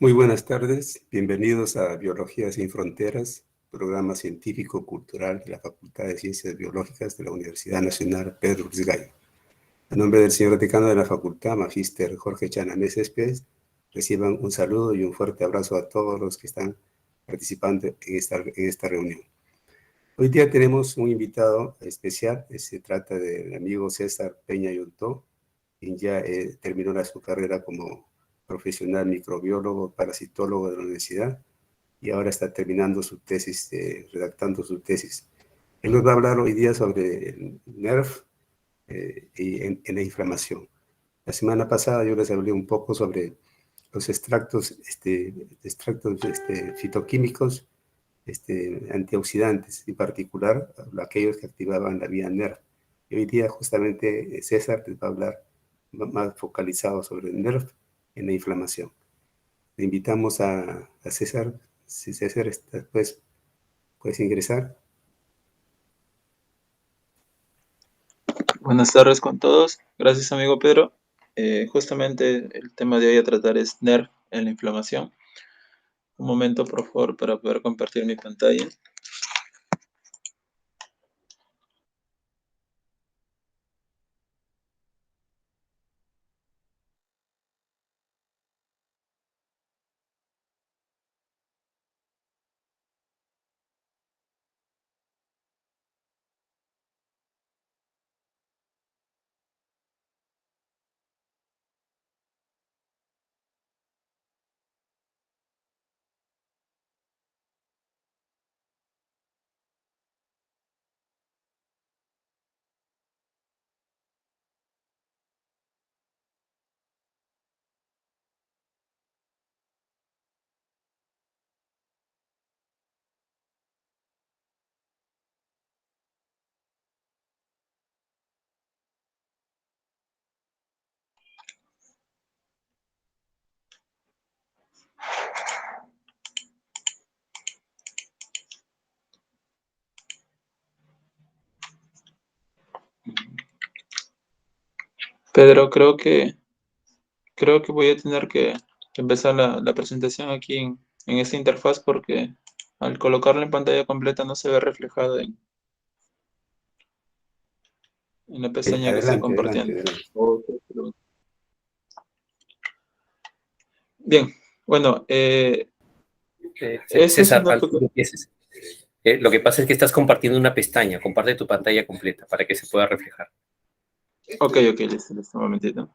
Muy buenas tardes, bienvenidos a Biología sin Fronteras, programa científico-cultural de la Facultad de Ciencias Biológicas de la Universidad Nacional Pedro Luis Gallo. A nombre del señor decano de la facultad, magíster Jorge Chanamé Céspedes, reciban un saludo y un fuerte abrazo a todos los que están participando en esta reunión. Hoy día tenemos un invitado especial, se trata del amigo César Peña Yontó, quien ya terminó su carrera como profesional microbiólogo, parasitólogo de la universidad, y ahora está terminando su tesis, redactando su tesis. Él nos va a hablar hoy día sobre el NERF y en la inflamación. La semana pasada yo les hablé un poco sobre los extractos fitoquímicos antioxidantes, en particular aquellos que activaban la vía NERF. Y hoy día justamente César les va a hablar más focalizado sobre el NERF en la inflamación. Le invitamos a César. Si César está, pues, puedes ingresar. Buenas tardes con todos. Gracias, amigo Pedro. Justamente el tema de hoy a tratar es NERF en la inflamación. Un momento, por favor, para poder compartir mi pantalla. Pedro, creo que voy a tener que empezar la presentación aquí en esta interfaz porque al colocarla en pantalla completa no se ve reflejado en la pestaña que estoy Adelante, compartiendo. adelante. Bien, bueno, esta es César, una... antes de que empieces, lo que pasa es que estás compartiendo una pestaña. Comparte tu pantalla completa para que se pueda reflejar. Ok, listo, un momentito.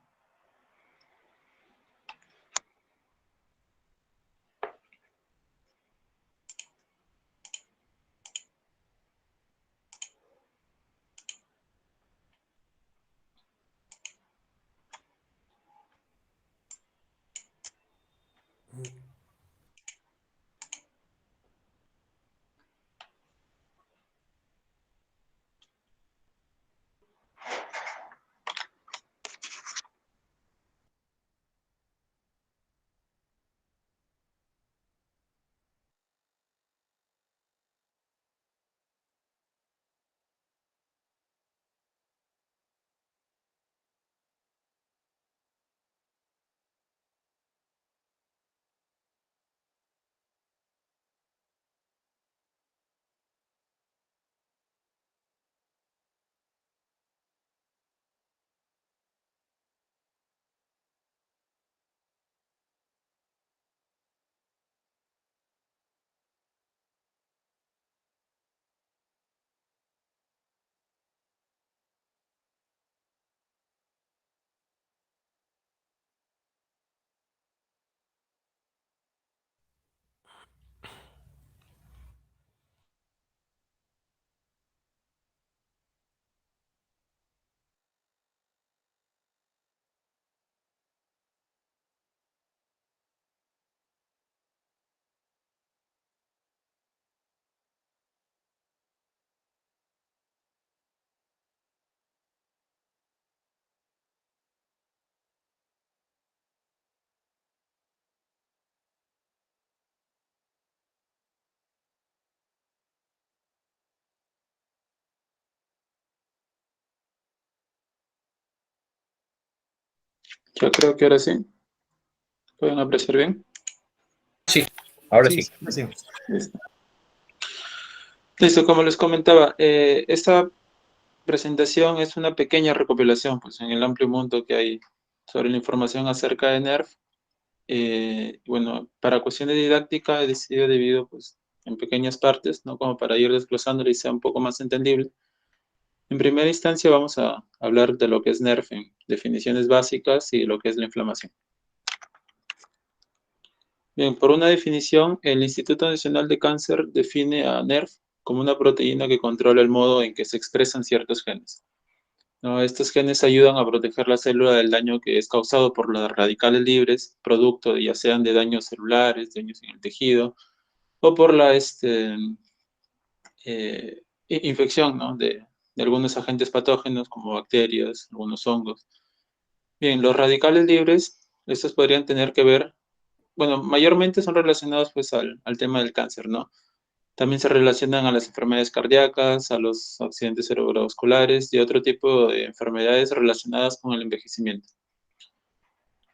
Yo creo que ahora sí. ¿Pueden apreciar bien? Ahora Sí, sí. sí. Listo, como les comentaba, esta presentación es una pequeña recopilación, pues, en el amplio mundo que hay sobre la información acerca de NERF. Bueno, para cuestiones didácticas he decidido dividirlo, pues, en pequeñas partes, ¿no? Como para ir desglosándolo y sea un poco más entendible. En primera instancia vamos a hablar de lo que es NERF en definiciones básicas y lo que es la inflamación. Bien, por una definición, el Instituto Nacional de Cáncer define a NERF como una proteína que controla el modo en que se expresan ciertos genes. ¿No? Estos genes ayudan a proteger la célula del daño que es causado por los radicales libres, producto de, ya sean de daños celulares, daños en el tejido, o por la infección, ¿no? de algunos agentes patógenos como bacterias, algunos hongos. Bien, los radicales libres, estos podrían tener que ver, bueno, mayormente son relacionados pues al tema del cáncer, ¿no? También se relacionan a las enfermedades cardíacas, a los accidentes cerebrovasculares y otro tipo de enfermedades relacionadas con el envejecimiento.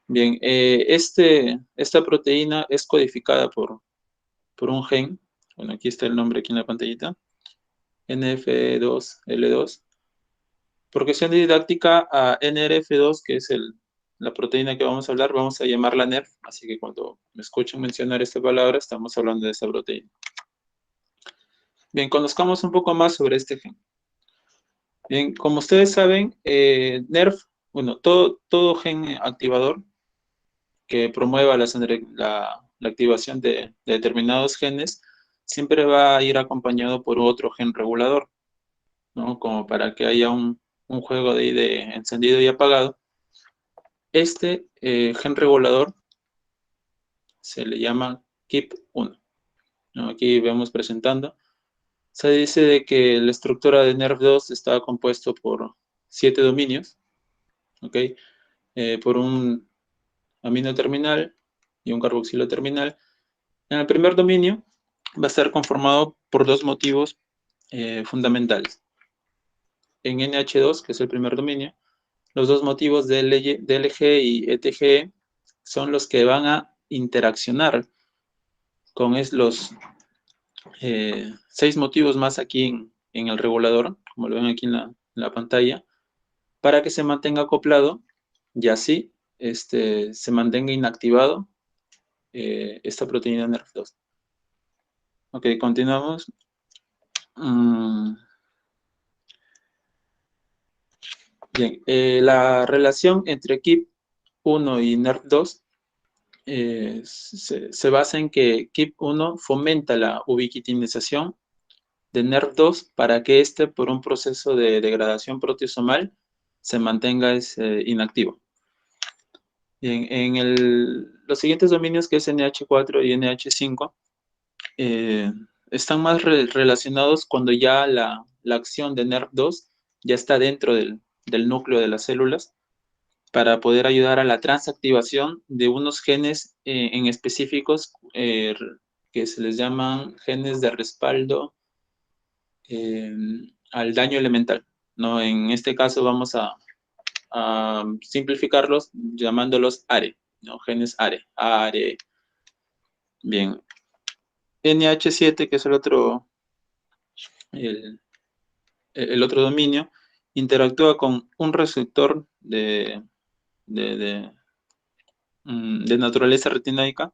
Bien, esta proteína es codificada por un gen, bueno, aquí está el nombre aquí en la pantallita, NF2L2. Por cuestión de didáctica, a NRF2, que es la proteína que vamos a hablar, vamos a llamarla NERF, así que cuando me escuchen mencionar esta palabra, estamos hablando de esa proteína. Bien, conozcamos un poco más sobre este gen. Bien, como ustedes saben, NERF, bueno, todo gen activador que promueva la activación de determinados genes, siempre va a ir acompañado por otro gen regulador, ¿no? Como para que haya un juego de encendido y apagado. Este gen regulador se le llama KIP1, ¿no? Aquí vemos presentando. Se dice de que la estructura de NERF2 está compuesto por 7 dominios, ¿ok? Por un amino terminal y un carboxilo terminal. En el primer dominio va a estar conformado por dos motivos fundamentales. En NH2, que es el primer dominio, los dos motivos DLG y ETG son los que van a interaccionar con los 6 motivos más aquí en el regulador, como lo ven aquí en la pantalla, para que se mantenga acoplado y así se mantenga inactivado esta proteína NERF2. Ok, continuamos. Bien, la relación entre KIP1 y NERF2 se basa en que KIP1 fomenta la ubiquitinización de NERF2 para que por un proceso de degradación proteasomal, se mantenga inactivo. Bien, los siguientes dominios, que es NH4 y NH5, están más relacionados cuando ya la acción de NERF2 ya está dentro del núcleo de las células, para poder ayudar a la transactivación de unos genes en específicos que se les llaman genes de respaldo al daño elemental, ¿no? En este caso vamos a simplificarlos llamándolos ARE, ¿no? Genes ARE, ARE. Bien. NH7, que es el otro dominio, interactúa con un receptor de naturaleza retinoica,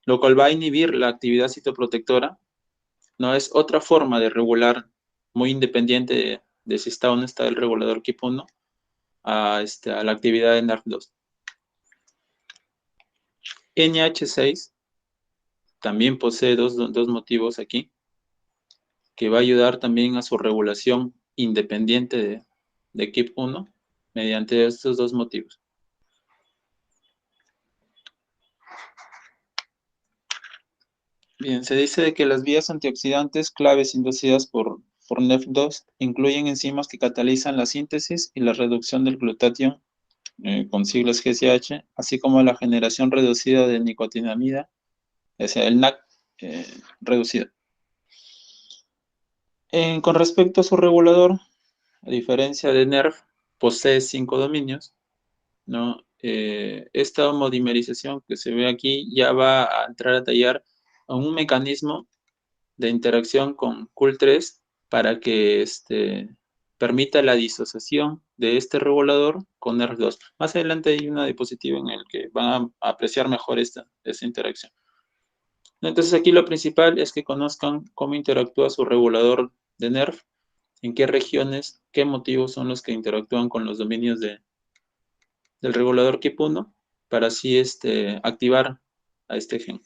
lo cual va a inhibir la actividad citoprotectora. No es otra forma de regular, muy independiente de si está o no está el regulador KIP1 a la actividad de NERF2. NH6 también posee dos motivos aquí, que va a ayudar también a su regulación independiente de KIP1 mediante estos dos motivos. Bien, se dice que las vías antioxidantes claves inducidas por NERF2 incluyen enzimas que catalizan la síntesis y la reducción del glutatión, con siglas GCH, así como la generación reducida de nicotinamida, o sea, el NAC reducido. Con respecto a su regulador, a diferencia de NERF, posee 5 dominios, ¿no? Esta homodimerización que se ve aquí ya va a entrar a tallar a un mecanismo de interacción con CUL3 para que permita la disociación de este regulador con NERV2. Más adelante hay una diapositiva en el que van a apreciar mejor esta interacción. Entonces aquí lo principal es que conozcan cómo interactúa su regulador de NERV, en qué regiones, qué motivos son los que interactúan con los dominios del regulador KIP1, para así activar a este gen.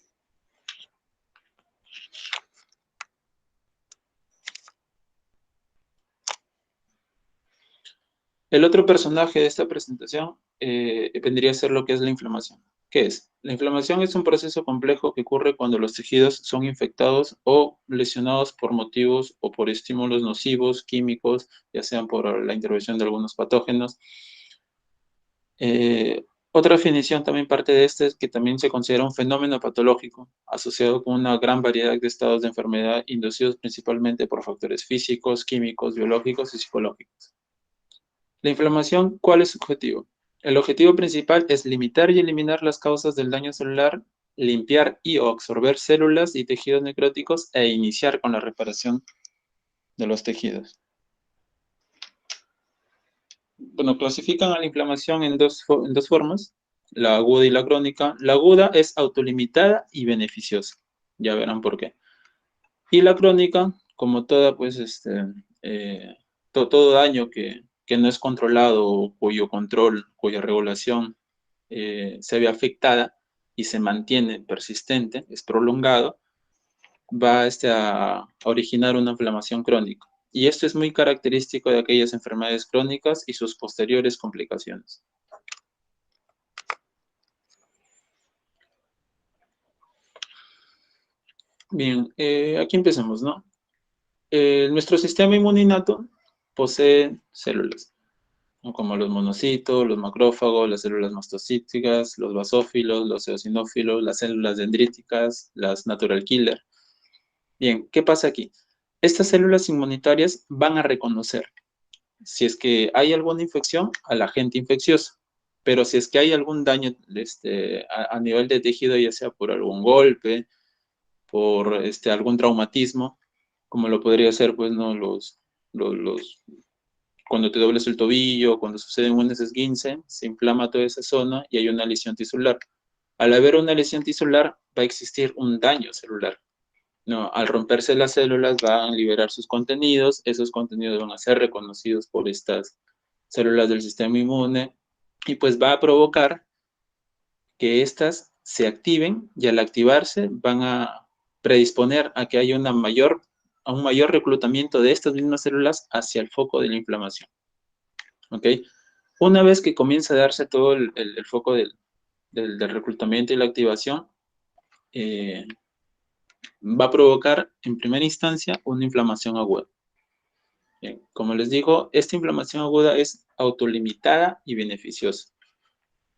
El otro personaje de esta presentación vendría a ser lo que es la inflamación. ¿Qué es? La inflamación es un proceso complejo que ocurre cuando los tejidos son infectados o lesionados por motivos o por estímulos nocivos, químicos, ya sean por la intervención de algunos patógenos. Otra definición también parte de esta es que también se considera un fenómeno patológico asociado con una gran variedad de estados de enfermedad inducidos principalmente por factores físicos, químicos, biológicos y psicológicos. La inflamación, ¿cuál es su objetivo? El objetivo principal es limitar y eliminar las causas del daño celular, limpiar y o absorber células y tejidos necróticos e iniciar con la reparación de los tejidos. Bueno, clasifican a la inflamación en dos formas, la aguda y la crónica. La aguda es autolimitada y beneficiosa, ya verán por qué. Y la crónica, como toda, pues, todo daño que no es controlado o cuyo control, cuya regulación se ve afectada y se mantiene persistente, es prolongado, va a originar una inflamación crónica. Y esto es muy característico de aquellas enfermedades crónicas y sus posteriores complicaciones. Bien, aquí empecemos, ¿no? Nuestro sistema inmuninato posee células, ¿no? Como los monocitos, los macrófagos, las células mastocíticas, los basófilos, los eosinófilos, las células dendríticas, las natural killer. Bien, ¿qué pasa aquí? Estas células inmunitarias van a reconocer si es que hay alguna infección al agente infeccioso, pero si es que hay algún daño a nivel de tejido, ya sea por algún golpe, por algún traumatismo, como lo podría ser, pues, ¿no? Cuando te dobles el tobillo, cuando sucede un esguince, se inflama toda esa zona y hay una lesión tisular. Al haber una lesión tisular, va a existir un daño celular. No, al romperse las células van a liberar sus contenidos, esos contenidos van a ser reconocidos por estas células del sistema inmune y pues va a provocar que éstas se activen y al activarse van a predisponer a que haya un mayor reclutamiento de estas mismas células hacia el foco de la inflamación. ¿Ok? Una vez que comienza a darse todo el foco del reclutamiento y la activación, va a provocar en primera instancia una inflamación aguda. Bien, como les digo, esta inflamación aguda es autolimitada y beneficiosa.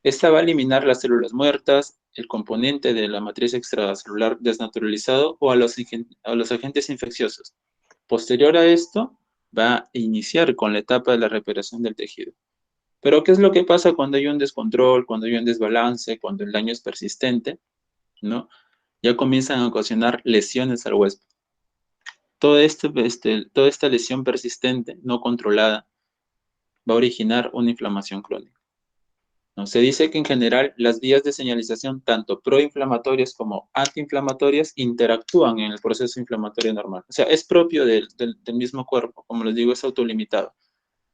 Esta va a eliminar las células muertas, el componente de la matriz extracelular desnaturalizado o a los agentes infecciosos. Posterior a esto, va a iniciar con la etapa de la reparación del tejido. Pero, ¿qué es lo que pasa cuando hay un descontrol, cuando hay un desbalance, cuando el daño es persistente? ¿No? Ya comienzan a ocasionar lesiones al huésped. Toda esta lesión persistente, no controlada, va a originar una inflamación crónica. ¿No? Se dice que en general las vías de señalización, tanto proinflamatorias como antiinflamatorias, interactúan en el proceso inflamatorio normal. O sea, es propio del mismo cuerpo, como les digo, es autolimitado.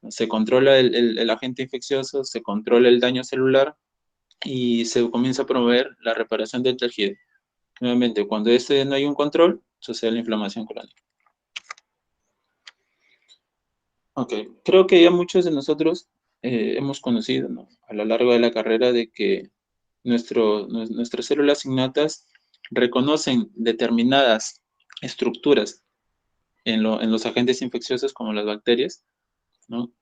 Se controla el agente infeccioso, se controla el daño celular y se comienza a promover la reparación del tejido. Nuevamente, cuando no hay un control, sucede la inflamación crónica. Ok, creo que ya muchos de nosotros hemos conocido, ¿no?, a lo largo de la carrera de que nuestras células innatas reconocen determinadas estructuras en los agentes infecciosos como las bacterias, ¿no?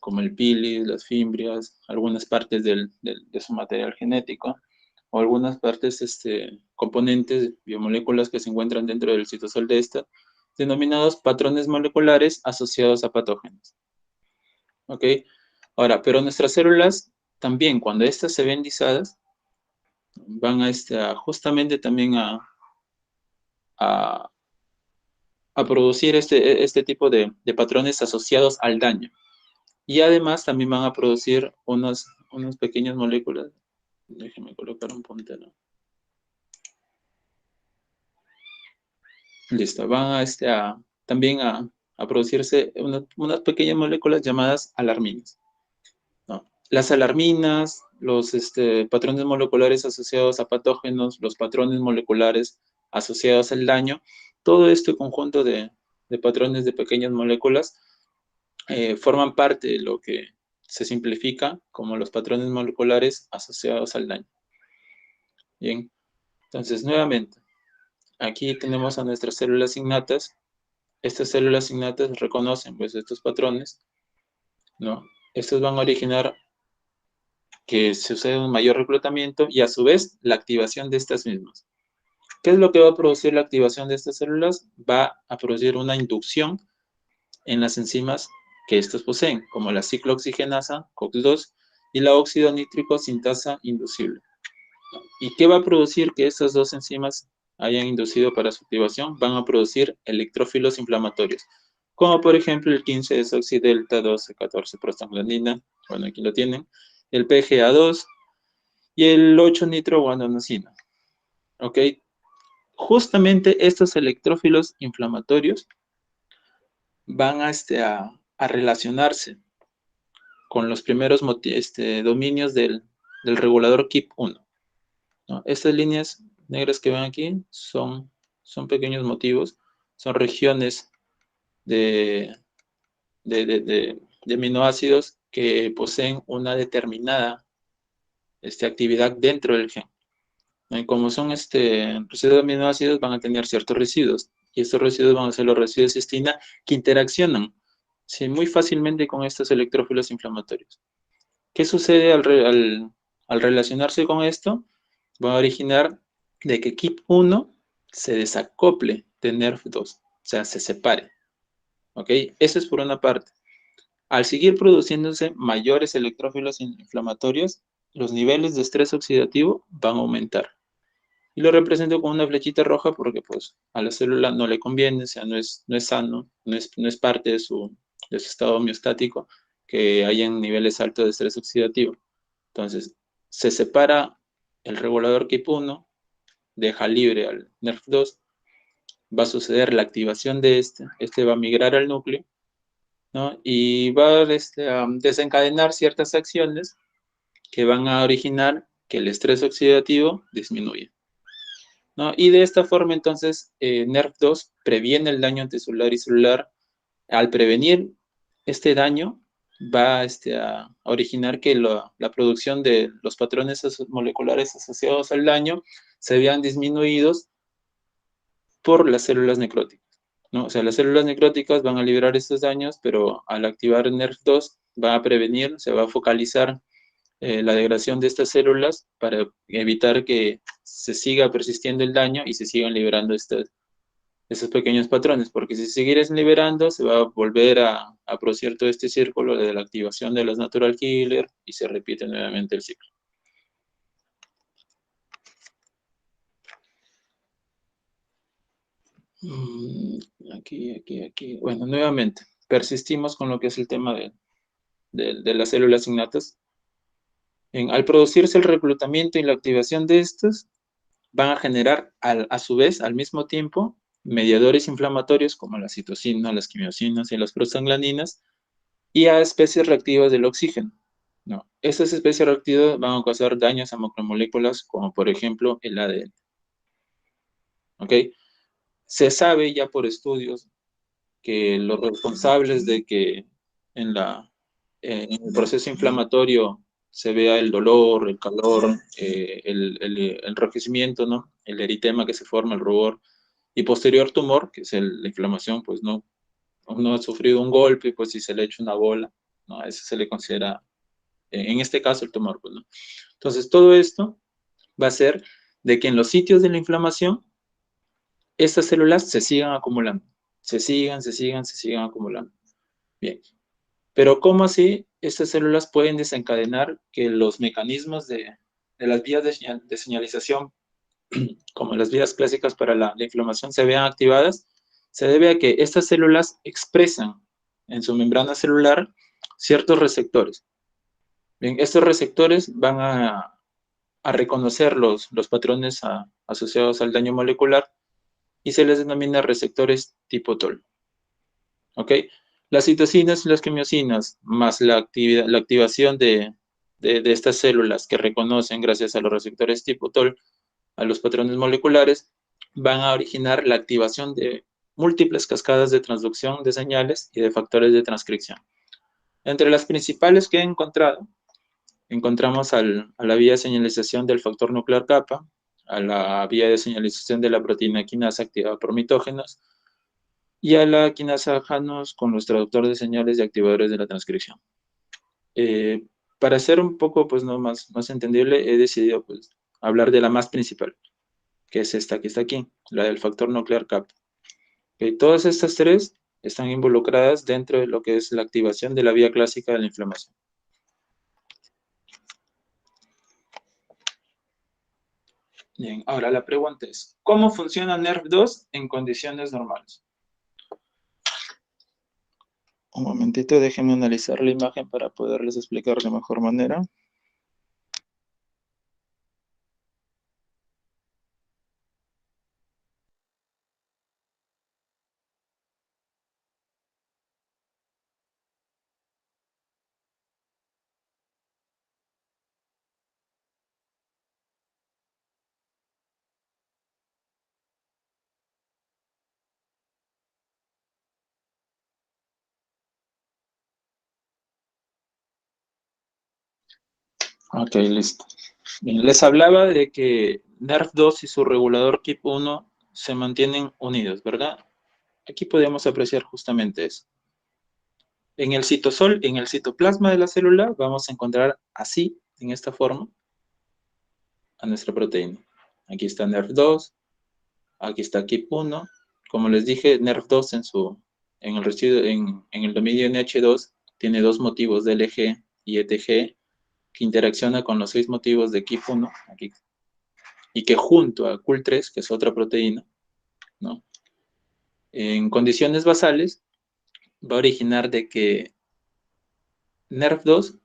Como el pilis, las fimbrias, algunas partes de su material genético, o algunas partes, componentes, biomoléculas que se encuentran dentro del citosol de esta, denominados patrones moleculares asociados a patógenos. ¿Ok? Ahora, pero nuestras células también, cuando estas se ven lisadas, van justamente también a a producir este tipo de patrones asociados al daño. Y además también van a producir unas pequeñas moléculas. Déjenme colocar un puntero. Listo, van también a producirse unas pequeñas moléculas llamadas alarminas, ¿no? Las alarminas, los patrones moleculares asociados a patógenos, los patrones moleculares asociados al daño, todo este conjunto de patrones de pequeñas moléculas forman parte de lo que se simplifica como los patrones moleculares asociados al daño. Bien, entonces nuevamente, aquí tenemos a nuestras células innatas. Estas células innatas reconocen pues estos patrones, ¿no? Estos van a originar que suceda un mayor reclutamiento y a su vez la activación de estas mismas. ¿Qué es lo que va a producir la activación de estas células? Va a producir una inducción en las enzimas que estos poseen, como la ciclooxigenasa, COX-2, y la óxido nítrico sintasa inducible. ¿Y qué va a producir que estas dos enzimas hayan inducido para su activación? Van a producir electrófilos inflamatorios, como por ejemplo el 15-desoxidelta 12-14-prostaglandina, bueno, aquí lo tienen, el PGA2 y el 8-nitroguanonosina. ¿Ok? Justamente estos electrófilos inflamatorios van a relacionarse con los primeros dominios del regulador KIP1, ¿no? Estas líneas negras que ven aquí son pequeños motivos, son regiones de aminoácidos que poseen una determinada actividad dentro del gen. Y como son residuos de aminoácidos, van a tener ciertos residuos, y estos residuos van a ser los residuos de cistina que interaccionan, sí, muy fácilmente con estos electrófilos inflamatorios. ¿Qué sucede al relacionarse con esto? Va a originar de que KIP1 se desacople de NERF2, o sea, se separe. ¿Ok? Eso es por una parte. Al seguir produciéndose mayores electrófilos inflamatorios, los niveles de estrés oxidativo van a aumentar. Y lo represento con una flechita roja porque pues a la célula no le conviene, o sea, no es sano, no es parte de su estado homeostático que hayan niveles altos de estrés oxidativo. Entonces, se separa el regulador KIP1, deja libre al NERF2, va a suceder la activación de este va a migrar al núcleo, ¿no? Y va a desencadenar ciertas acciones que van a originar que el estrés oxidativo disminuya, ¿no? Y de esta forma, entonces, NERF2 previene el daño anticelular y celular. Al prevenir este daño, va a originar que la producción de los patrones moleculares asociados al daño se vean disminuidos por las células necróticas, ¿no? O sea, las células necróticas van a liberar estos daños, pero al activar NERF2 va a prevenir, se va a focalizar la degradación de estas células para evitar que se siga persistiendo el daño y se sigan liberando esos pequeños patrones, porque si siguieres liberando, se va a volver a producir todo este círculo de la activación de los natural killer y se repite nuevamente el ciclo. Aquí. Bueno, nuevamente, persistimos con lo que es el tema de las células innatas. Al producirse el reclutamiento y la activación de estas, van a generar a su vez, al mismo tiempo, mediadores inflamatorios como la citocina, las quimiosinas y las prostaglandinas y a especies reactivas del oxígeno, ¿no? Estas especies reactivas van a causar daños a macromoléculas como por ejemplo el ADN. ¿Ok? Se sabe ya por estudios que los responsables de que en el proceso inflamatorio se vea el dolor, el calor, el enrojecimiento, ¿no? El eritema que se forma, el rubor, y posterior tumor, que es la inflamación, pues no, uno ha sufrido un golpe, pues si se le echa una bola, ¿no? A eso se le considera, en este caso, el tumor, pues, ¿no? Entonces, todo esto va a hacer de que en los sitios de la inflamación, estas células se sigan acumulando, se sigan acumulando. Bien, pero ¿cómo así estas células pueden desencadenar que los mecanismos de las vías de señalización como las vías clásicas para la inflamación se vean activadas, se debe a que estas células expresan en su membrana celular ciertos receptores. Bien, estos receptores van a reconocer los patrones asociados al daño molecular y se les denomina receptores tipo TOL. ¿Ok? Las citocinas y las quimiosinas, más la activación de estas células que reconocen gracias a los receptores tipo TOL a los patrones moleculares, van a originar la activación de múltiples cascadas de transducción de señales y de factores de transcripción. Entre las principales que he encontrado, encontramos a la vía de señalización del factor nuclear kappa, a la vía de señalización de la proteína quinasa activada por mitógenos, y a la quinasa Janus con los traductores de señales y activadores de la transcripción. Para hacer un poco pues, no, más entendible, he decidido pues, hablar de la más principal, que es esta que está aquí, la del factor nuclear kappa. Todas estas tres están involucradas dentro de lo que es la activación de la vía clásica de la inflamación. Bien, ahora la pregunta es, ¿cómo funciona NERV2 en condiciones normales? Un momentito, déjenme analizar la imagen para poderles explicar de mejor manera. Ok, listo. Bien, les hablaba de que NERV2 y su regulador KIP1 se mantienen unidos, ¿verdad? Aquí podemos apreciar justamente eso. En el citosol, en el citoplasma de la célula, vamos a encontrar así, en esta forma, a nuestra proteína. Aquí está NERV2, aquí está KIP1. Como les dije, NERV2 en el residuo, en el dominio NH2 tiene dos motivos, DLG y ETG, que interacciona con los 6 motivos de KIP1, aquí, y que junto a CUL3, que es otra proteína, ¿no? En condiciones basales, va a originar de que NERV2,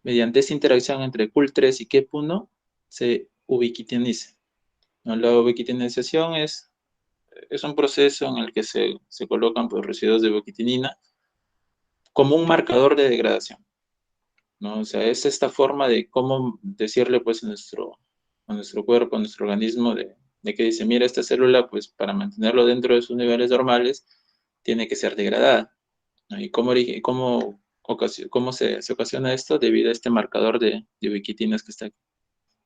mediante esa interacción entre CUL3 y KIP1, se ubiquitinice, ¿no? La ubiquitinización es un proceso en el que se colocan pues, residuos de ubiquitinina como un marcador de degradación, ¿no? O sea, es esta forma de cómo decirle pues, a nuestro cuerpo, a nuestro organismo, de que dice, mira, esta célula, pues para mantenerlo dentro de sus niveles normales, tiene que ser degradada, ¿no? ¿Y cómo se ocasiona esto? Debido a este marcador de ubiquitinas que está aquí,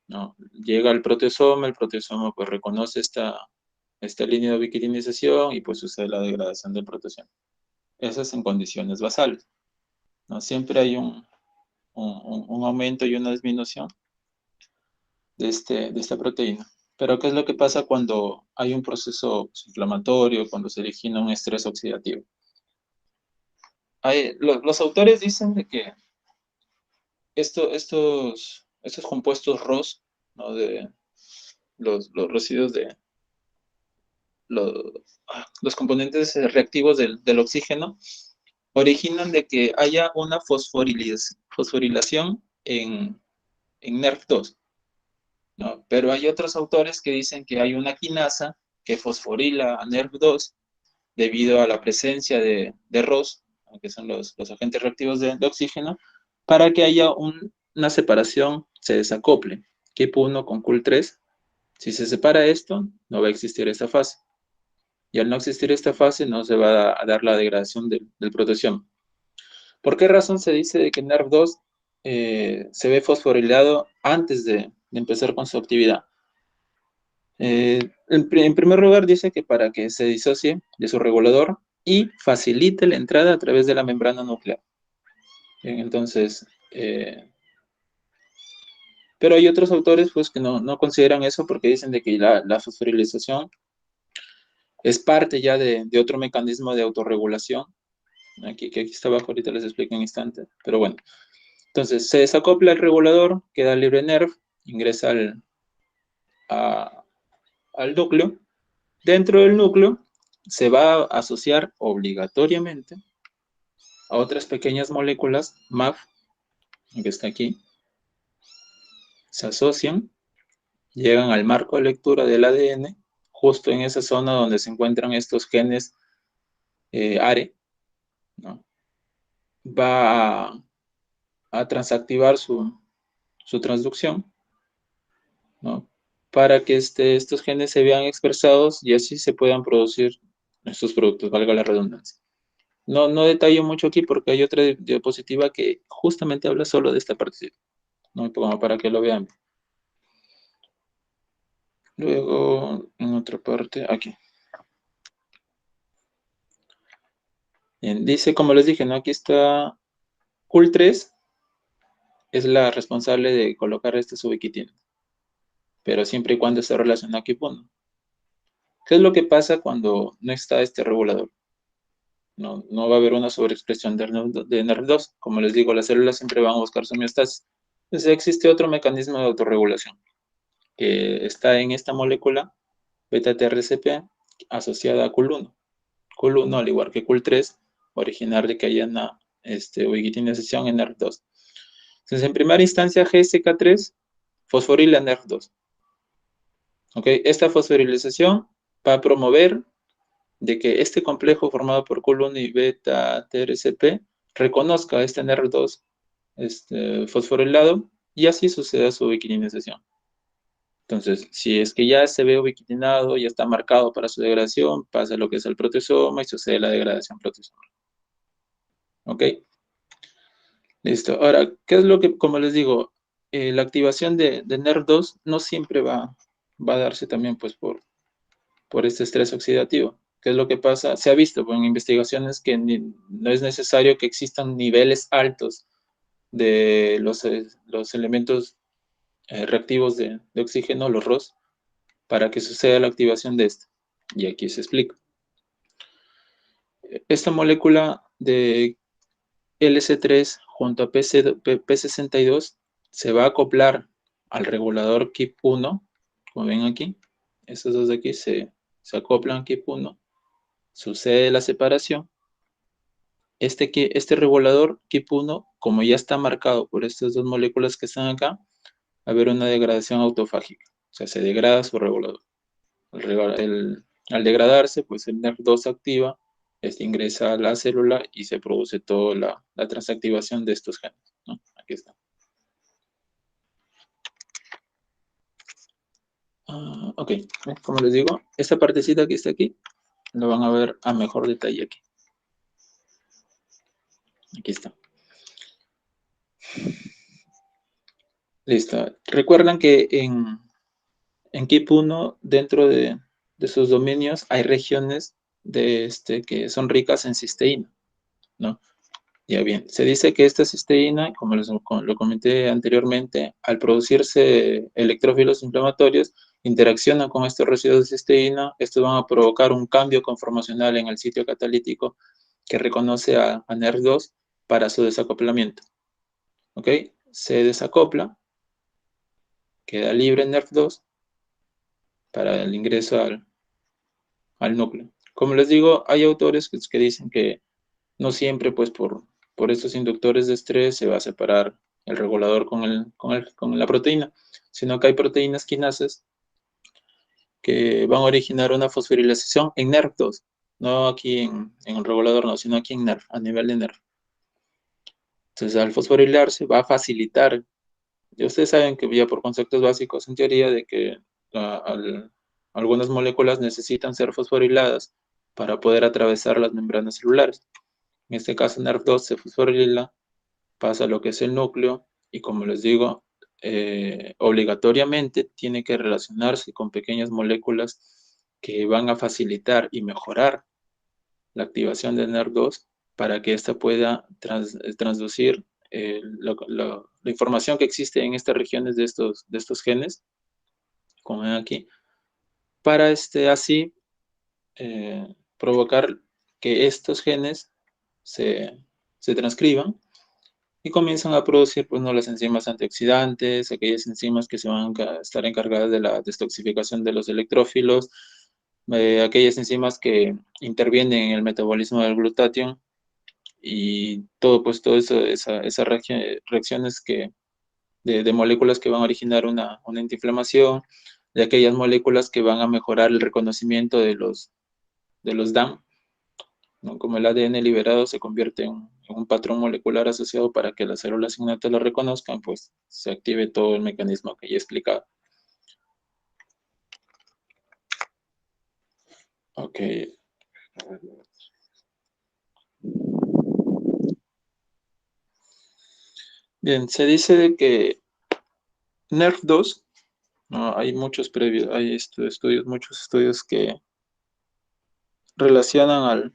¿no? Llega al proteosoma, el proteosoma pues reconoce esta línea de ubiquitinización y pues sucede la degradación del proteosoma. Eso es en condiciones basales, ¿no? Siempre hay un aumento y una disminución de esta proteína. Pero ¿qué es lo que pasa cuando hay un proceso inflamatorio, cuando se origina un estrés oxidativo? Los autores dicen de que estos compuestos ROS, ¿no? De los residuos de los componentes reactivos del oxígeno, originan de que haya una fosforilación en NERV2, ¿no? Pero hay otros autores que dicen que hay una quinasa que fosforila a NERV2 debido a la presencia de ROS, que son los agentes reactivos de oxígeno, para que haya una separación, se desacople KIP1 con CUL3. Si se separa esto, no va a existir esta fase. Y al no existir esta fase, no se va a dar la degradación del proteasoma. ¿Por qué razón se dice de que NERV2 se ve fosforilado antes de empezar con su actividad? En primer lugar, dice que para que se disocie de su regulador y facilite la entrada a través de la membrana nuclear. Bien, entonces, pero hay otros autores pues, que no consideran eso porque dicen de que la fosforilización es parte ya de otro mecanismo de autorregulación. Que aquí está abajo, ahorita les explico en un instante. Pero bueno, entonces se desacopla el regulador, queda libre NERV, ingresa al núcleo. Dentro del núcleo se va a asociar obligatoriamente a otras pequeñas moléculas MAF, que está aquí, se asocian, llegan al marco de lectura del ADN, justo en esa zona donde se encuentran estos genes ARE, ¿no? Va a transactivar su transducción, ¿no? Para que estos genes se vean expresados y así se puedan producir estos productos, valga la redundancia. No detallo mucho aquí porque hay otra diapositiva que justamente habla solo de esta partecita, ¿no? Como para que lo vean. Luego, en otra parte, aquí. Bien, dice, como les dije, ¿no? Aquí está CUL3, es la responsable de colocar estas ubiquitinas, pero siempre y cuando esté relacionado a KIP1. ¿Qué es lo que pasa cuando no está este regulador? No va a haber una sobreexpresión de NERV2. Como les digo, las células siempre van a buscar su homeostasis. Entonces existe otro mecanismo de autorregulación que está en esta molécula beta-TRCP asociada a CUL1. CUL1, al igual que CUL3, originar de que haya una ubiquitinización en NERV2. Entonces, en primera instancia, GSK3 fosforila NERV2. ¿Okay? Esta fosforilización va a promover de que este complejo formado por CUL1 y beta-TRCP reconozca este NERV2 fosforilado y así sucede su ubiquitinización. Entonces, si es que ya se ve ubiquitinado, ya está marcado para su degradación, pasa lo que es el proteasoma y sucede la degradación proteasomal. ¿Ok? Listo. Ahora, ¿qué es lo que, como les digo, la activación de NERV2 no siempre va a darse también pues por este estrés oxidativo? ¿Qué es lo que pasa? Se ha visto en investigaciones que no es necesario que existan niveles altos de los elementos reactivos de oxígeno, los ROS, para que suceda la activación de esto. Y aquí se explica. Esta molécula de LC3 junto a P62 se va a acoplar al regulador KIP1, como ven aquí. Estos dos de aquí se acoplan a KIP1. Sucede la separación. Este regulador KIP1, como ya está marcado por estas dos moléculas que están acá, va a haber una degradación autofágica. O sea, se degrada su regulador. Al degradarse, pues el NERV2 activa, ingresa a la célula y se produce toda la transactivación de estos genes, ¿no? Aquí está. Ok, como les digo, esta partecita que está aquí, lo van a ver a mejor detalle aquí. Aquí está. Listo. Recuerdan que en KIP1, dentro de sus dominios, hay regiones que son ricas en cisteína, ¿no? Ya bien, se dice que esta cisteína, como lo comenté anteriormente, al producirse electrófilos inflamatorios, interaccionan con estos residuos de cisteína, estos van a provocar un cambio conformacional en el sitio catalítico que reconoce a NERV2 para su desacoplamiento. ¿Ok? Se desacopla, queda libre NERV2 para el ingreso al núcleo. Como les digo, hay autores que dicen que no siempre, pues, por estos inductores de estrés se va a separar el regulador con la proteína, sino que hay proteínas quinasas que van a originar una fosforilización en NERV2, no aquí en el regulador, no, sino aquí en NERV, a nivel de NERV. Entonces, al fosforilarse va a facilitar, y ustedes saben que ya por conceptos básicos en teoría de que algunas moléculas necesitan ser fosforiladas para poder atravesar las membranas celulares. En este caso, NERV2 se fosforila, pasa a lo que es el núcleo y, como les digo, obligatoriamente tiene que relacionarse con pequeñas moléculas que van a facilitar y mejorar la activación de NERV2 para que ésta pueda transducir la información que existe en estas regiones de estos genes, como ven aquí, para así provocar que estos genes se transcriban y comienzan a producir, pues, ¿no?, las enzimas antioxidantes, aquellas enzimas que se van a estar encargadas de la detoxificación de los electrófilos, aquellas enzimas que intervienen en el metabolismo del glutatión, y todo, pues, todo eso, esas reacciones de moléculas que van a originar una antiinflamación, de aquellas moléculas que van a mejorar el reconocimiento de los DAM, ¿no? Como el ADN liberado se convierte en un patrón molecular asociado para que las células innatas lo reconozcan, pues se active todo el mecanismo que ya he explicado. Ok. Bien, se dice de que NERV2, ¿no?, hay muchos previos, hay muchos estudios que relacionan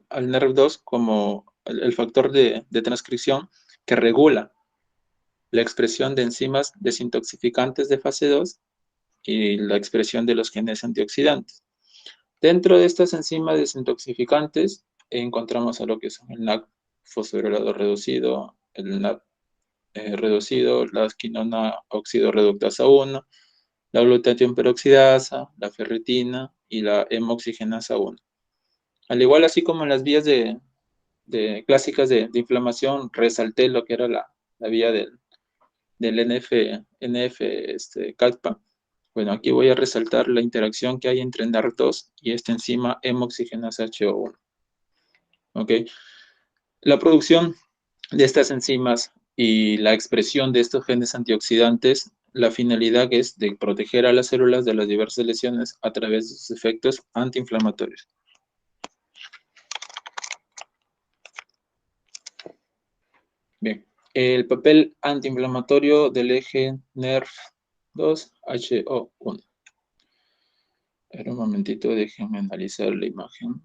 al NERV2 como el factor de transcripción que regula la expresión de enzimas desintoxicantes de fase 2 y la expresión de los genes antioxidantes. Dentro de estas enzimas desintoxicantes encontramos a lo que son el NAC fosforilador reducido, el NAC reducido, la quinona oxidorreductasa 1, la glutatión peroxidasa, la ferritina y la hemoxigenasa 1. Al igual, así como en las vías clásicas de inflamación, resalté lo que era la vía del NF-kappa. Bueno, aquí voy a resaltar la interacción que hay entre NARC2 y esta enzima hemoxigenasa HO1. ¿Ok? La producción de estas enzimas y la expresión de estos genes antioxidantes, la finalidad es de proteger a las células de las diversas lesiones a través de sus efectos antiinflamatorios. Bien, el papel antiinflamatorio del eje NERV2-HO1. A ver, un momentito, déjenme analizar la imagen.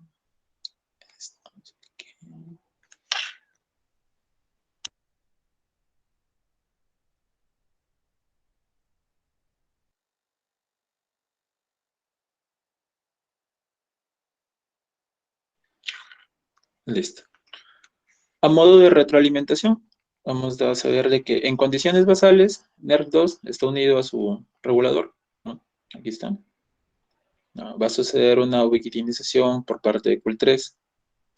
Listo. A modo de retroalimentación, vamos a saber de que en condiciones basales, NERV2 está unido a su regulador, ¿no? Aquí está. Va a suceder una ubiquitinización por parte de CUL3.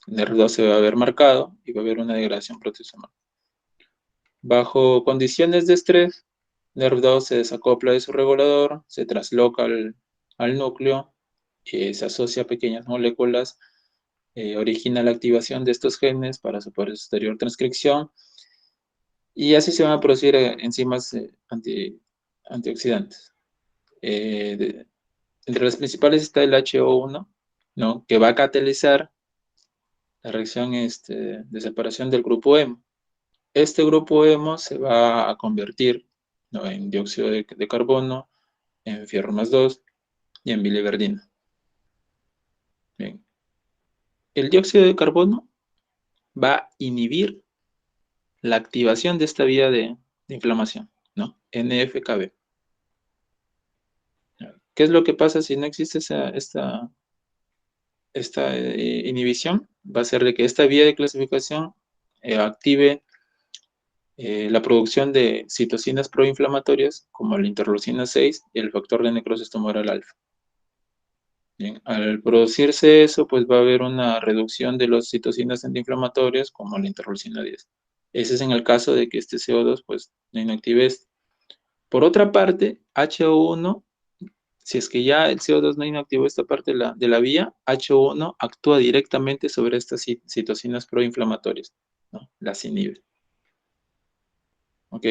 NERV2 se va a ver marcado y va a haber una degradación proteasomal. Bajo condiciones de estrés, NERV2 se desacopla de su regulador, se trasloca al núcleo, se asocia a pequeñas moléculas, origina la activación de estos genes para su posterior transcripción, y así se van a producir enzimas antioxidantes. Entre las principales está el HO1, ¿no?, que va a catalizar la reacción de separación del grupo hemo. Este grupo hemo se va a convertir, ¿no?, en dióxido de carbono, en fierro más 2 y en biliverdina. Bien. El dióxido de carbono va a inhibir la activación de esta vía de inflamación, ¿no?, NF-κB. ¿Qué es lo que pasa si no existe esta inhibición? Va a ser de que esta vía de clasificación active la producción de citocinas proinflamatorias como la interleucina 6 y el factor de necrosis tumoral alfa. Bien, al producirse eso, pues va a haber una reducción de las citocinas antiinflamatorias como la interleucina 10. Ese es en el caso de que este CO2 pues no inactive esto. Por otra parte, HO1, si es que ya el CO2 no inactivó esta parte de la vía, HO1 actúa directamente sobre estas citocinas proinflamatorias, ¿no?, las inhibe. ¿Ok?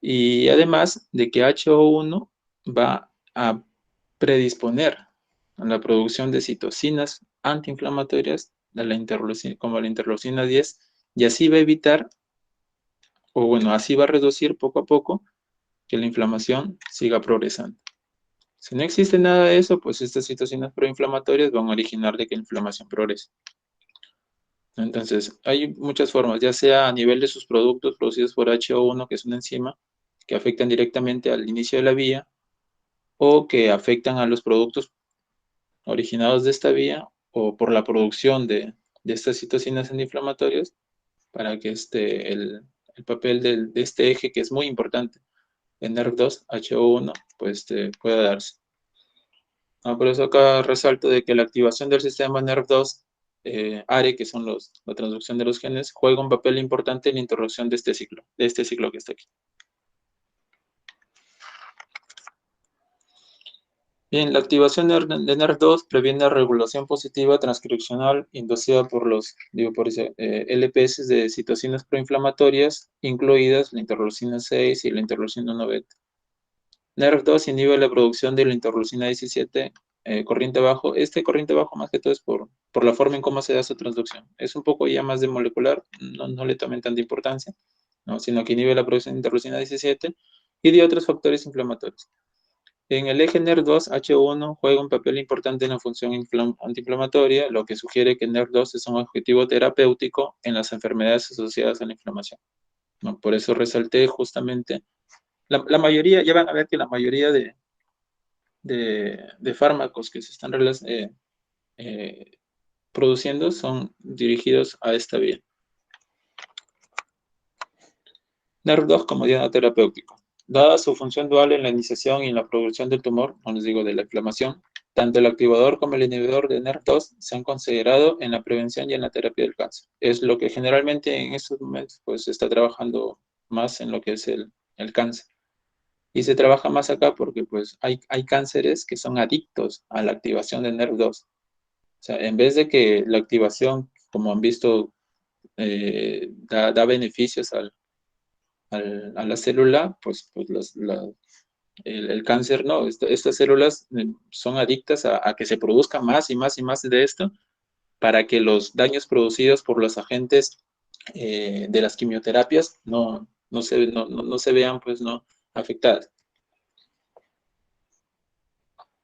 Y además de que HO1 va a predisponer a la producción de citocinas antiinflamatorias como la interleucina 10, y así va a evitar, o bueno, así va a reducir poco a poco que la inflamación siga progresando. Si no existe nada de eso, pues estas citocinas proinflamatorias van a originar de que la inflamación progrese. Entonces, hay muchas formas, ya sea a nivel de sus productos producidos por HO1, que es una enzima, que afectan directamente al inicio de la vía, o que afectan a los productos originados de esta vía, o por la producción de estas citocinas antiinflamatorias, para que el papel de este eje, que es muy importante, en NERV2, HO1, pues pueda darse. Por eso acá resalto de que la activación del sistema NERV2, ARE, que son la transducción de los genes, juega un papel importante en la interrupción de este ciclo que está aquí. Bien, la activación de NERV2 previene la regulación positiva transcripcional inducida por los LPS de citocinas proinflamatorias, incluidas la interleucina 6 y la interleucina 1 beta. NERV2 inhibe la producción de la interleucina 17 corriente bajo. Corriente bajo más que todo es por la forma en cómo se da su transducción. Es un poco ya más de molecular, no le tomen tanta importancia, ¿no? Sino que inhibe la producción de interleucina 17 y de otros factores inflamatorios. En el eje NERV2, H1 juega un papel importante en la función antiinflamatoria, lo que sugiere que NERV2 es un objetivo terapéutico en las enfermedades asociadas a la inflamación, ¿no? Por eso resalté justamente, la mayoría, ya van a ver que la mayoría de fármacos que se están produciendo son dirigidos a esta vía. NERV2 como diana terapéutico. Dada su función dual en la iniciación y en la progresión del tumor, no les digo de la inflamación, tanto el activador como el inhibidor de NERV2 se han considerado en la prevención y en la terapia del cáncer. Es lo que generalmente en estos momentos pues, se está trabajando más en lo que es el cáncer. Y se trabaja más acá porque pues, hay cánceres que son adictos a la activación de NERV2. O sea, en vez de que la activación, como han visto, da beneficios a la célula, pues el cáncer no. Estas células son adictas a que se produzca más y más y más de esto para que los daños producidos por los agentes de las quimioterapias no se vean pues no afectadas.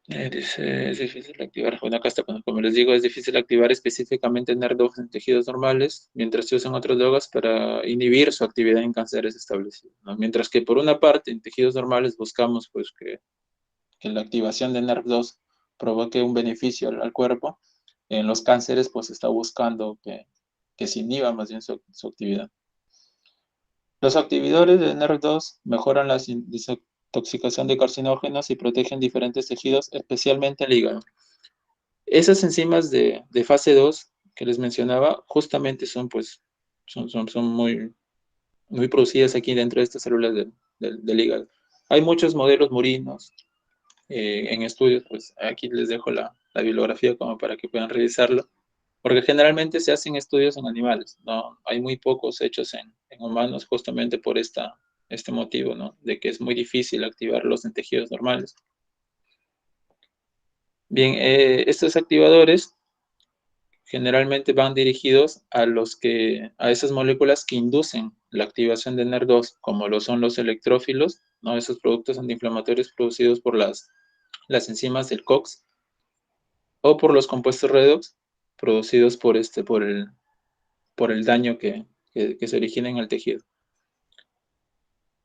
Es difícil activar, bueno, acá está, como les digo, es difícil activar específicamente NERV2 en tejidos normales, mientras se usan otras drogas para inhibir su actividad en cánceres establecidos, ¿no? Mientras que por una parte, en tejidos normales buscamos pues que la activación de NERV2 provoque un beneficio al cuerpo, en los cánceres pues se está buscando que se inhiba más bien su actividad. Los activadores de NERV2 mejoran la desintoxicación de carcinógenos y protegen diferentes tejidos, especialmente el hígado. Esas enzimas de fase 2 que les mencionaba, justamente son muy, muy producidas aquí dentro de estas células del hígado. Hay muchos modelos murinos en estudios, pues aquí les dejo la bibliografía como para que puedan revisarlo, porque generalmente se hacen estudios en animales, ¿no? Hay muy pocos hechos en humanos justamente por este motivo, ¿no? De que es muy difícil activarlos en tejidos normales. Bien, estos activadores generalmente van dirigidos a esas moléculas que inducen la activación de NER2, como lo son los electrófilos, ¿no? Esos productos antiinflamatorios producidos por las enzimas del COX, o por los compuestos redox producidos por el daño que se origina en el tejido.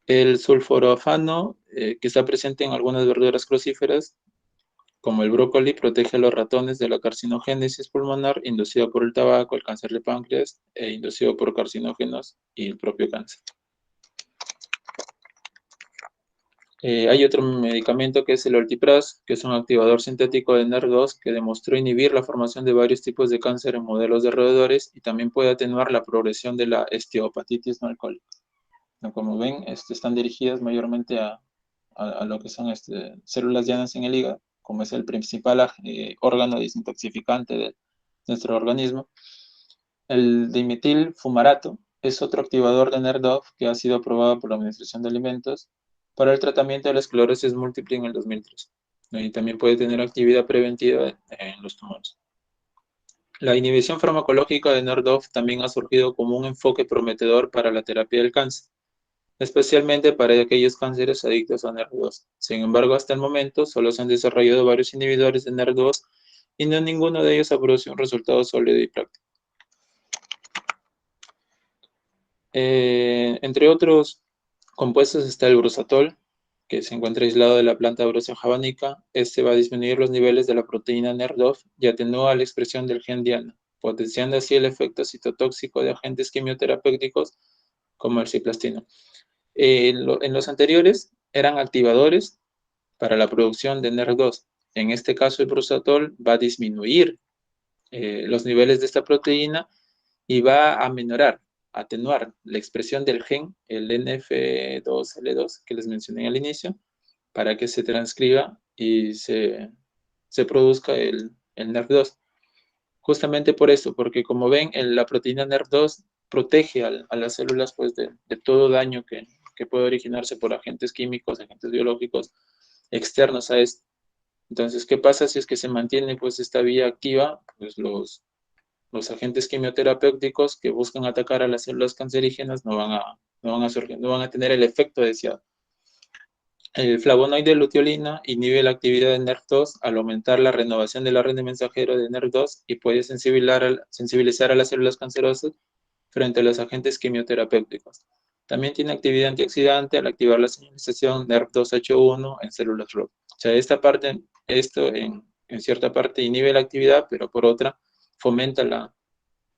El sulforafano, que está presente en algunas verduras crucíferas, como el brócoli, protege a los ratones de la carcinogénesis pulmonar inducida por el tabaco, el cáncer de páncreas, inducido por carcinógenos y el propio cáncer. Hay otro medicamento que es el Oltipraz, que es un activador sintético de NER2 que demostró inhibir la formación de varios tipos de cáncer en modelos de roedores y también puede atenuar la progresión de la esteatopatitis no alcohólica. Como ven, están dirigidas mayormente a lo que son células llanas en el hígado, como es el principal órgano desintoxificante de nuestro organismo. El dimetil fumarato es otro activador de NER2 que ha sido aprobado por la Administración de Alimentos para el tratamiento de la esclerosis múltiple en el 2003. Y también puede tener actividad preventiva en los tumores. La inhibición farmacológica de NER2 también ha surgido como un enfoque prometedor para la terapia del cáncer, especialmente para aquellos cánceres adictos a NER2. Sin embargo, hasta el momento solo se han desarrollado varios inhibidores de NER2 y no ninguno de ellos ha producido un resultado sólido y práctico. Entre otros compuestos está el brusatol, que se encuentra aislado de la planta Brosia javanica. Este va a disminuir los niveles de la proteína NER2 y atenúa la expresión del gen diana, potenciando así el efecto citotóxico de agentes quimioterapéuticos como el ciplastino. En los anteriores eran activadores para la producción de NER2. En este caso, el brusatol va a disminuir los niveles de esta proteína y va a atenuar la expresión del gen, el NF2L2, que les mencioné al inicio, para que se transcriba y se produzca el NER2. Justamente por eso, porque como ven, la proteína NER2 protege a las células pues, de todo daño que puede originarse por agentes químicos, agentes biológicos externos a esto. Entonces, ¿qué pasa si es que se mantiene pues, esta vía activa? Pues los agentes quimioterapéuticos que buscan atacar a las células cancerígenas no van a tener el efecto deseado. El flavonoide luteolina inhibe la actividad de NER2 al aumentar la renovación de la red de mensajero de NER2 y puede sensibilizar a las células cancerosas frente a los agentes quimioterapéuticos. También tiene actividad antioxidante al activar la señalización NER2H1 en células ROP. O sea, esto en cierta parte inhibe la actividad, pero por otra fomenta la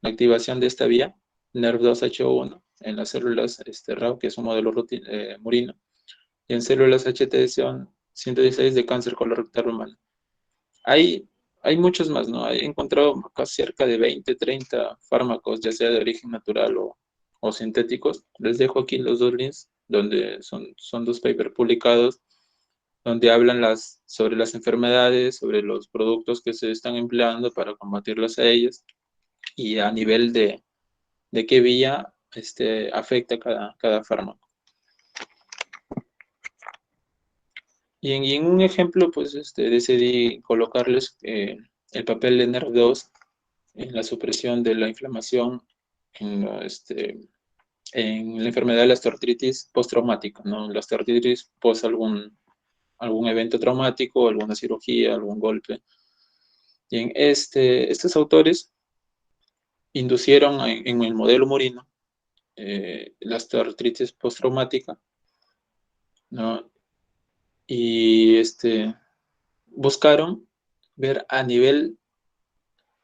activación de esta vía NER2H1 en las células RAW, que es un modelo murino, y en células HT-116 de cáncer colorectal humano. Hay muchos más, ¿no? He encontrado casi cerca de 20, 30 fármacos, ya sea de origen natural o sintéticos. Les dejo aquí los dos links, donde son dos papers publicados, donde hablan sobre las enfermedades, sobre los productos que se están empleando para combatirlas a ellas, y a nivel de qué vía afecta cada fármaco. Y en un ejemplo, pues decidí colocarles el papel de NER2 en la supresión de la inflamación en la enfermedad de la osteoartritis postraumática, ¿no? La osteoartritis post algún evento traumático, alguna cirugía, algún golpe. Y en estos autores inducieron en el modelo murino la osteoartritis postraumática, ¿no? Y buscaron ver a nivel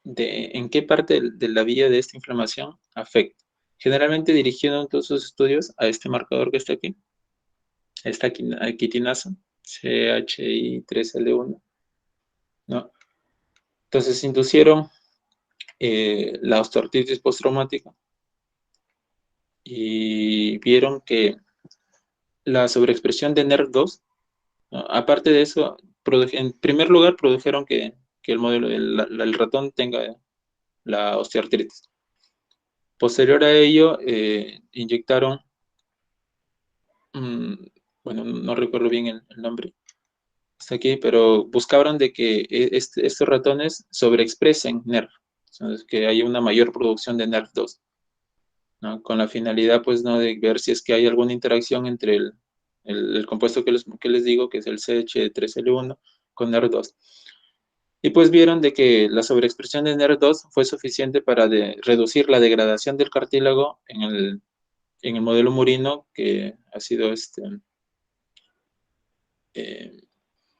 de en qué parte de la vía de esta inflamación afecta. Generalmente dirigieron todos sus estudios a este marcador que está aquí, esta quitinasa, CHI3L1, ¿no? Entonces inducieron la osteoartritis postraumática y vieron que la sobreexpresión de NER2, ¿no? Aparte de eso, en primer lugar produjeron que el modelo, el ratón tenga la osteoartritis. Posterior a ello, inyectaron, bueno, no recuerdo bien el nombre, está aquí, pero buscaron de que estos ratones sobreexpresen NERV, entonces que haya una mayor producción de NERV2, ¿no? Con la finalidad, pues, ¿no?, de ver si es que hay alguna interacción entre el compuesto que les digo, que es el CH3L1, con NERV2. Y pues vieron de que la sobreexpresión de NER2 fue suficiente para reducir la degradación del cartílago en el modelo murino, que ha sido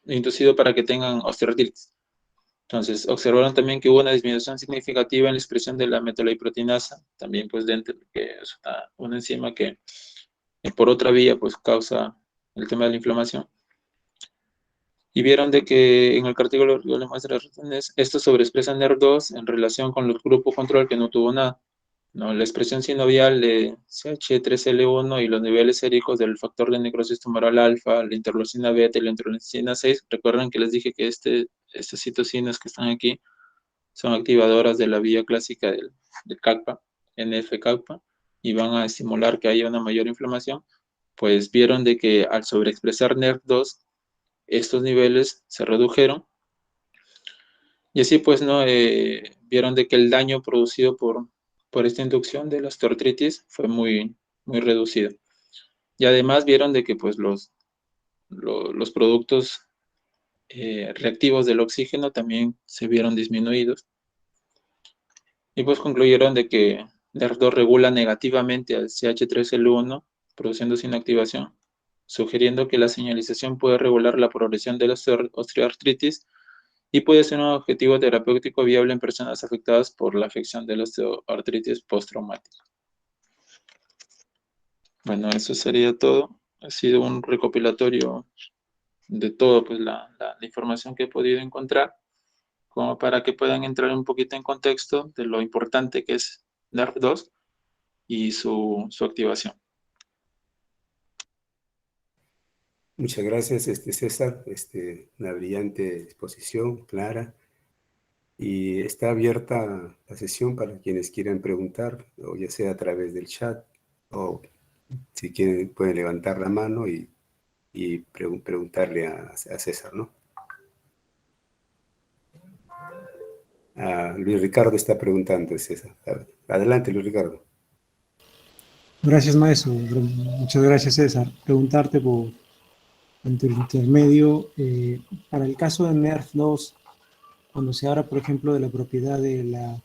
inducido para que tengan osteoartritis. Entonces, observaron también que hubo una disminución significativa en la expresión de la metaliproteinasa, también pues dentro, que es una enzima que por otra vía pues causa el tema de la inflamación. Y vieron de que en el cartílago de las muestras ratones, estos sobreexpresan NER2 en relación con el grupo control que no tuvo nada, ¿no? La expresión sinovial de CH3L1 y los niveles séricos del factor de necrosis tumoral alfa, la interleucina beta y la interleucina 6, recuerden que les dije que estas citocinas que están aquí son activadoras de la vía clásica del CACPA, NF-CACPA, y van a estimular que haya una mayor inflamación. Pues vieron de que al sobreexpresar NER2, estos niveles se redujeron, y así pues no vieron de que el daño producido por esta inducción de la osteoartritis fue muy, muy reducido. Y además vieron de que pues los productos reactivos del oxígeno también se vieron disminuidos. Y pues concluyeron de que NER2 regula negativamente al CH3L1, produciendo, sugiriendo que la señalización puede regular la progresión de la osteoartritis y puede ser un objetivo terapéutico viable en personas afectadas por la afección de la osteoartritis postraumática. Bueno, eso sería todo. Ha sido un recopilatorio de todo, pues la información que he podido encontrar, como para que puedan entrar un poquito en contexto de lo importante que es NERV2 y su activación. Muchas gracias, César. Una brillante exposición, clara. Y está abierta la sesión para quienes quieran preguntar, o ya sea a través del chat, o si quieren pueden levantar la mano y preguntarle a César, ¿no? Luis Ricardo está preguntando, César. Adelante, Luis Ricardo. Gracias, maestro. Muchas gracias, César. Preguntarte por tu intermedio, para el caso de NERV2, cuando se habla, por ejemplo, de la propiedad de la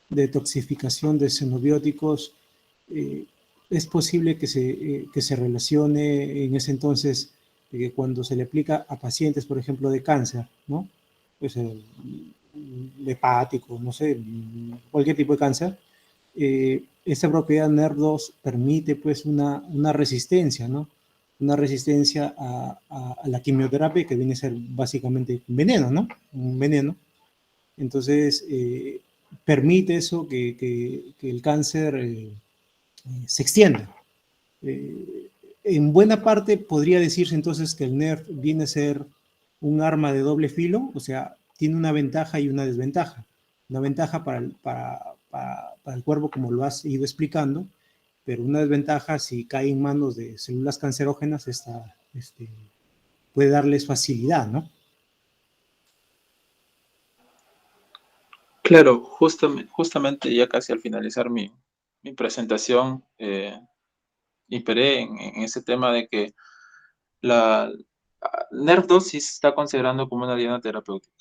detoxificación de xenobióticos, es posible que se relacione en ese entonces cuando se le aplica a pacientes, por ejemplo, de cáncer, ¿no? Pues hepático, no sé, cualquier tipo de cáncer. Esta propiedad NERV2 permite pues una resistencia, ¿no? Una resistencia a la quimioterapia, que viene a ser básicamente un veneno, ¿no? Un veneno. Entonces, permite eso que el cáncer se extienda. En buena parte podría decirse entonces que el NERV viene a ser un arma de doble filo, o sea, tiene una ventaja y una desventaja. Una ventaja para el cuerpo, como lo has ido explicando, pero una desventaja si cae en manos de células cancerógenas, puede darles facilidad, ¿no? Claro, justamente ya casi al finalizar mi presentación, imperé en ese tema de que la NERV2 sí se está considerando como una diana terapéutica,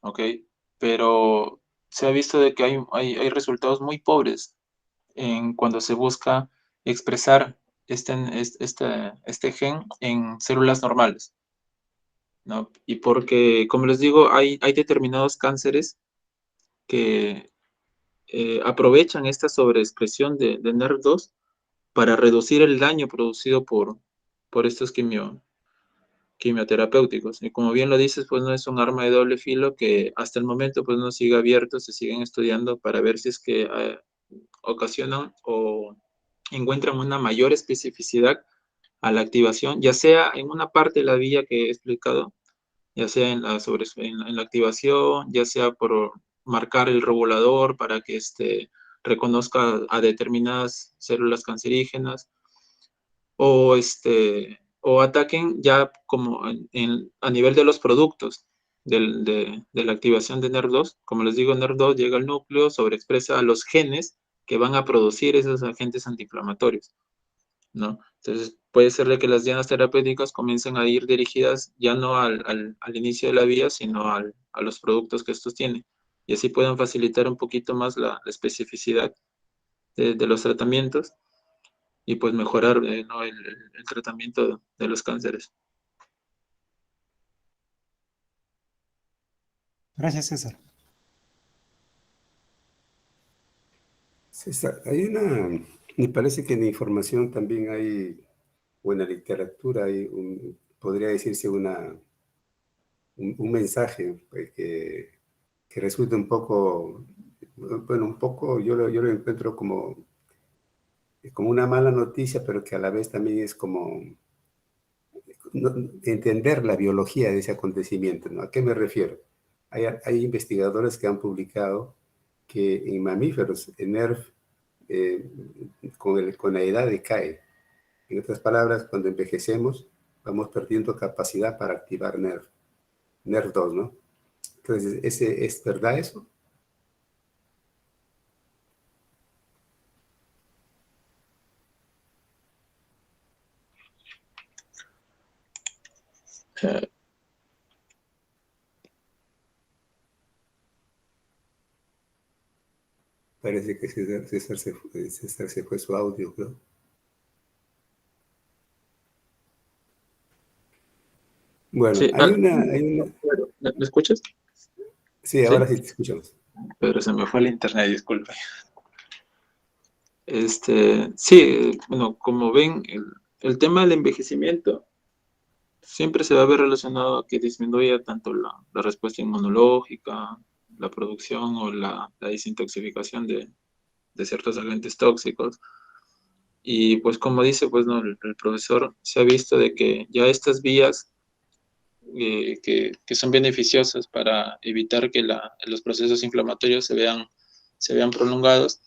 ¿ok? Pero se ha visto de que hay resultados muy pobres en cuando se busca expresar este gen en células normales, ¿no? Y porque, como les digo, hay determinados cánceres que aprovechan esta sobreexpresión de NERV2 para reducir el daño producido por estos quimioterapéuticos. Y como bien lo dices, pues no es un arma de doble filo que hasta el momento pues no sigue abierto, se siguen estudiando para ver si es que ocasionan o encuentran una mayor especificidad a la activación, ya sea en una parte de la vía que he explicado, ya sea en la activación, ya sea por marcar el regulador para que reconozca a determinadas células cancerígenas, o ataquen ya como a nivel de los productos de la activación de NERV2. Como les digo, NERV2 llega al núcleo, sobreexpresa a los genes que van a producir esos agentes antiinflamatorios, ¿no? Entonces, puede ser de que las dianas terapéuticas comiencen a ir dirigidas ya no al inicio de la vía, sino a los productos que estos tienen. Y así pueden facilitar un poquito más la especificidad de los tratamientos y pues mejorar, ¿no? el tratamiento de los cánceres. Gracias, César. César, me parece que en la información también hay, o en la literatura hay, podría decirse un mensaje que resulta un poco, bueno, un poco, yo lo encuentro como una mala noticia, pero que a la vez también es como entender la biología de ese acontecimiento, ¿no? ¿A qué me refiero? Hay investigadores que han publicado que en mamíferos el NERV con la edad decae. En otras palabras, cuando envejecemos, vamos perdiendo capacidad para activar NERV2, ¿no? Entonces, ¿es verdad eso? Eh, Parece que César se fue su audio, ¿no? Bueno, sí, hay una... ¿me escuchas? Sí, ahora sí te escuchamos. Pero se me fue el internet, disculpe. Sí, bueno, como ven, el tema del envejecimiento siempre se va a ver relacionado a que disminuya tanto la respuesta inmunológica, la producción o la desintoxicación de ciertos agentes tóxicos. Y pues como dice, pues no, el profesor se ha visto de que ya estas vías que son beneficiosas para evitar que los procesos inflamatorios se vean prolongados,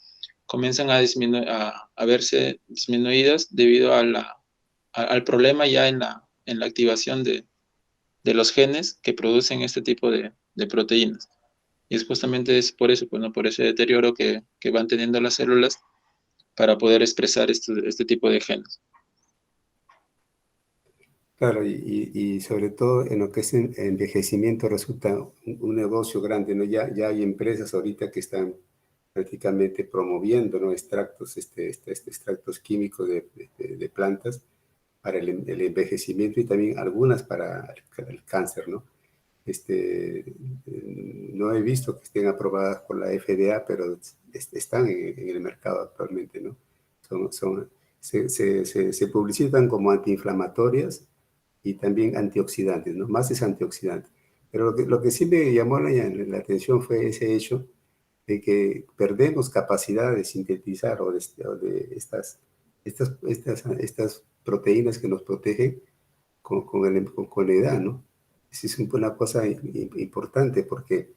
comienzan a verse disminuidas debido al problema ya en la activación de los genes que producen este tipo de proteínas. Y es justamente por eso, pues, ¿no? Por ese deterioro que van teniendo las células para poder expresar este tipo de genes. Claro, y sobre todo en lo que es envejecimiento resulta un negocio grande, ¿no? Ya hay empresas ahorita que están prácticamente promoviendo, ¿no? Extractos químicos de plantas para el envejecimiento y también algunas para el cáncer, ¿no? No he visto que estén aprobadas por la FDA, pero están en el mercado actualmente, ¿no? Se publicitan como antiinflamatorias y también antioxidantes, ¿no? Más es antioxidante. Pero lo que sí me llamó la atención fue ese hecho de que perdemos capacidad de sintetizar o de estas proteínas que nos protegen con la edad, ¿no? Esa es una cosa importante porque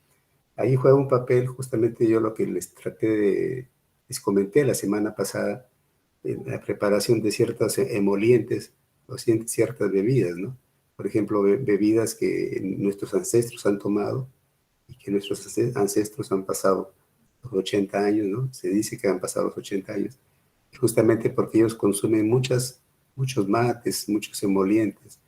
ahí juega un papel justamente yo lo que les comenté la semana pasada en la preparación de ciertos emolientes o ciertas bebidas, ¿no? Por ejemplo, bebidas que nuestros ancestros han tomado y que nuestros ancestros han pasado los 80 años, ¿no? Se dice que han pasado los 80 años, justamente porque ellos consumen muchos mates, muchos emolientes,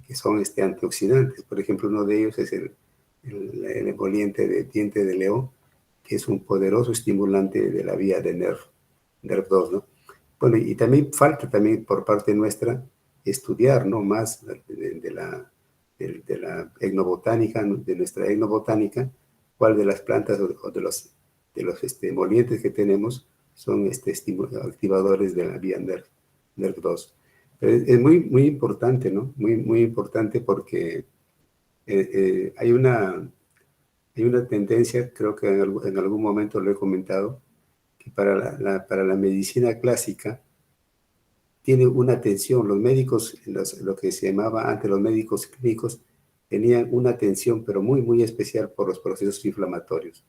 que son antioxidantes. Por ejemplo, uno de ellos es el emoliente de diente de león, que es un poderoso estimulante de la vía de NERV2, ¿no? Bueno, y también falta también por parte nuestra estudiar, ¿no? Más de la etnobotánica, ¿no? De nuestra etnobotánica, cuál de las plantas o de los emolientes que tenemos son activadores de la vía NERV2. Pero es muy importante, ¿no? Muy importante porque hay una tendencia, creo que en algún momento lo he comentado, que para la medicina clásica tiene una atención. Los médicos, lo que se llamaba antes los médicos clínicos, tenían una atención, pero muy especial por los procesos inflamatorios.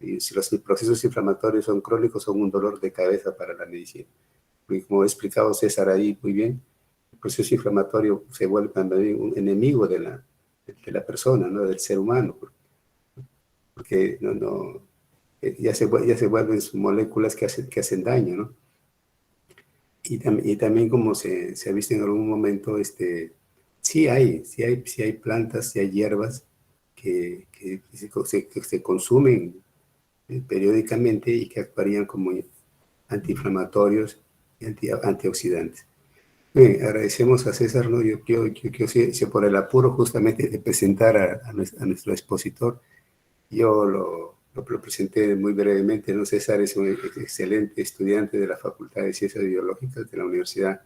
Y si los procesos inflamatorios son crónicos, son un dolor de cabeza para la medicina. Y como ha explicado César ahí muy bien, el proceso inflamatorio se vuelve también un enemigo de la persona, ¿no? Del ser humano, porque ya se vuelven moléculas que hacen daño, ¿no? Y también como se ha visto en algún momento, sí hay plantas, sí hay hierbas que se consumen periódicamente y que actuarían como antiinflamatorios y antioxidantes. Bien, agradecemos a César, ¿no? Yo sí, por el apuro justamente de presentar a nuestro expositor, yo lo presenté muy brevemente, ¿no? César es un excelente estudiante de la Facultad de Ciencias Biológicas de la Universidad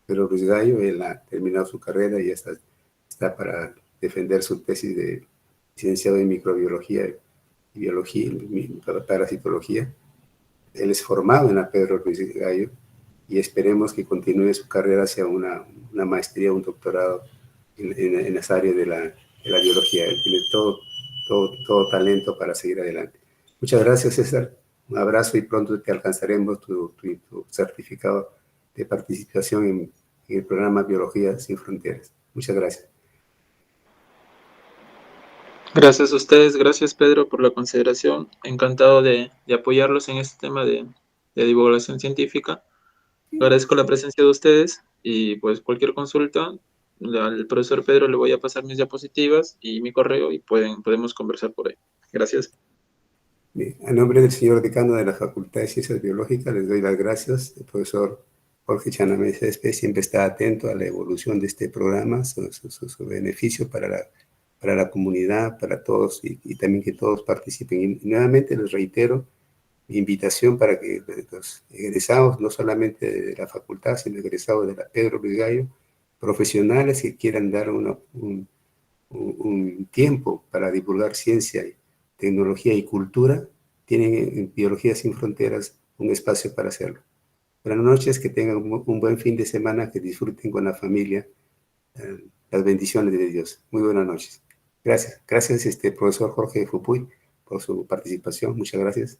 Pedro Ruiz Gallo. Él ha terminado su carrera y ya está para defender su tesis de licenciado en microbiología y biología, parasitología. Él es formado en la Pedro Ruiz Gallo y esperemos que continúe su carrera hacia una maestría, un doctorado en las áreas de la biología. Él tiene todo talento para seguir adelante. Muchas gracias, César. Un abrazo y pronto te alcanzaremos tu certificado de participación en el programa Biología Sin Fronteras. Muchas gracias. Gracias a ustedes, gracias Pedro por la consideración. Encantado de apoyarlos en este tema de divulgación científica. Agradezco la presencia de ustedes y pues cualquier consulta, al profesor Pedro le voy a pasar mis diapositivas y mi correo y podemos conversar por ahí. Gracias. Bien, a nombre del señor decano de la Facultad de Ciencias Biológicas les doy las gracias. El profesor Jorge Chanamé Céspedes siempre está atento a la evolución de este programa, su beneficio para para la comunidad, para todos, y también que todos participen. Y nuevamente les reitero mi invitación para que los egresados, no solamente de la facultad, sino egresados de la Pedro Luis Gallo, profesionales que quieran dar un tiempo para divulgar ciencia, tecnología y cultura, tienen en Biología Sin Fronteras un espacio para hacerlo. Buenas noches, que tengan un buen fin de semana, que disfruten con la familia las bendiciones de Dios. Muy buenas noches. Gracias, profesor Jorge Fupuy, por su participación. Muchas gracias.